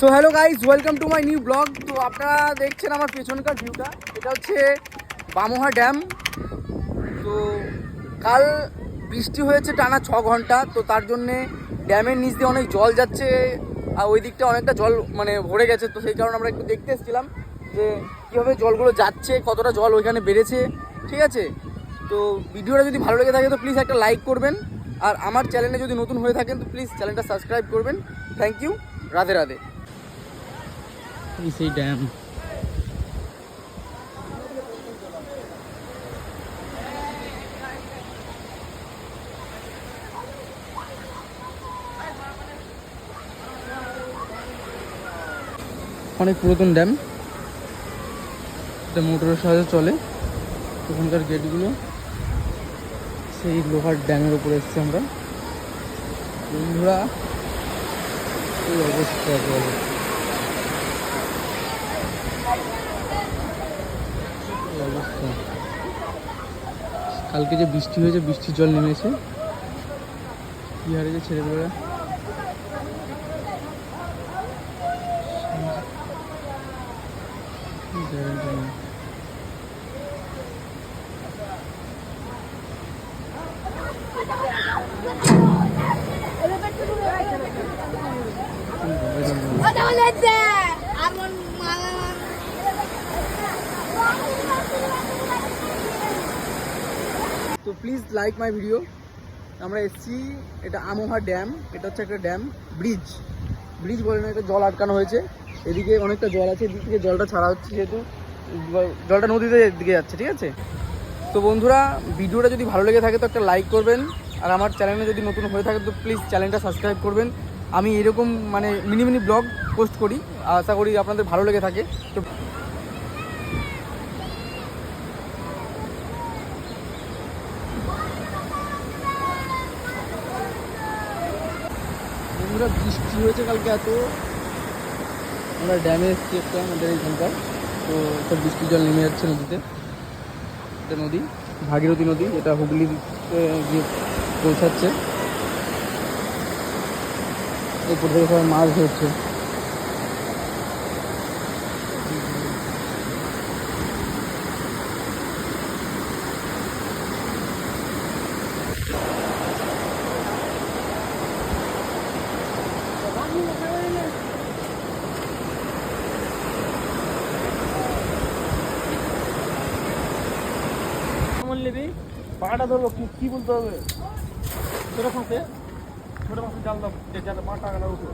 So hello guys, welcome to my new blog. তো আপনারা দেখছেন আমার পেছনকার ভিউটা, এটা হচ্ছে বামুহা ড্যাম। তো কাল বৃষ্টি হয়েছে টানা 6 ঘন্টা, তো তার জন্যে ড্যামের নিচ দিয়ে অনেক জল যাচ্ছে আর ওই দিকটা অনেকটা জল ভরে গেছে। তো সেই কারণে আমরা একটু দেখতে এসেছিলাম যে কীভাবে জলগুলো যাচ্ছে, কতটা জল ওইখানে বেড়েছে। ঠিক আছে, তো ভিডিওটা যদি ভালো লেগে থাকে তো প্লিজ একটা লাইক করবেন, আর আমার চ্যানেলে যদি নতুন হয়ে থাকেন তো প্লিজ চ্যানেলটা সাবস্ক্রাইব করবেন। Thank you, Radhe Radhe. সেই ড্যাম অনেক পুরাতন ড্যাম, এটা মোটরের সাহায্যে চলে। ওখানকার গেটগুলো সেই লোহার ড্যামের উপরে এসছি আমরা। বন্ধুরা এই অবস্থা একেবারে অবস্থা। কালকে যে বৃষ্টি হয়েছে, বৃষ্টির জল নেমেছে কি হারে যে ছেলেবেলা। তো প্লিজ লাইক মাই ভিডিও। আমরা এসছি, এটা আমোহা ড্যাম। এটা হচ্ছে একটা ড্যাম, ব্রিজ বলে না, এটা জল আটকানো হয়েছে। এদিকে অনেকটা জল আছে, এদিক থেকে জলটা ছাড়া হচ্ছে, যেহেতু জলটা নদীতে দিকে যাচ্ছে। ঠিক আছে, তো বন্ধুরা ভিডিওটা যদি ভালো লেগে থাকে তো একটা লাইক করবেন, আর আমার চ্যানেলে যদি নতুন হয়ে থাকে তো প্লিজ চ্যানেলটা সাবস্ক্রাইব করবেন। আমি এরকম মিনি ব্লগ পোস্ট করি, আশা করি আপনাদের ভালো লেগে থাকে। তো বন্ধুরা বৃষ্টি হয়েছে কালকে এত, আমরা ড্যামে এসেছি একটা আমাদের এইখানকার। তো একটা বৃষ্টির জল নেমে যাচ্ছে নদীতে। এটা নদী ভাগীরথী নদী, এটা হুগলি গিয়ে পৌঁছাচ্ছে। এরপর থেকে সবাই মাছ ধরছে। নেবি পাটা ধরবো, কি বলতে হবে? ছোট মাছে জাল দাও, যাতে পাটা উঠে।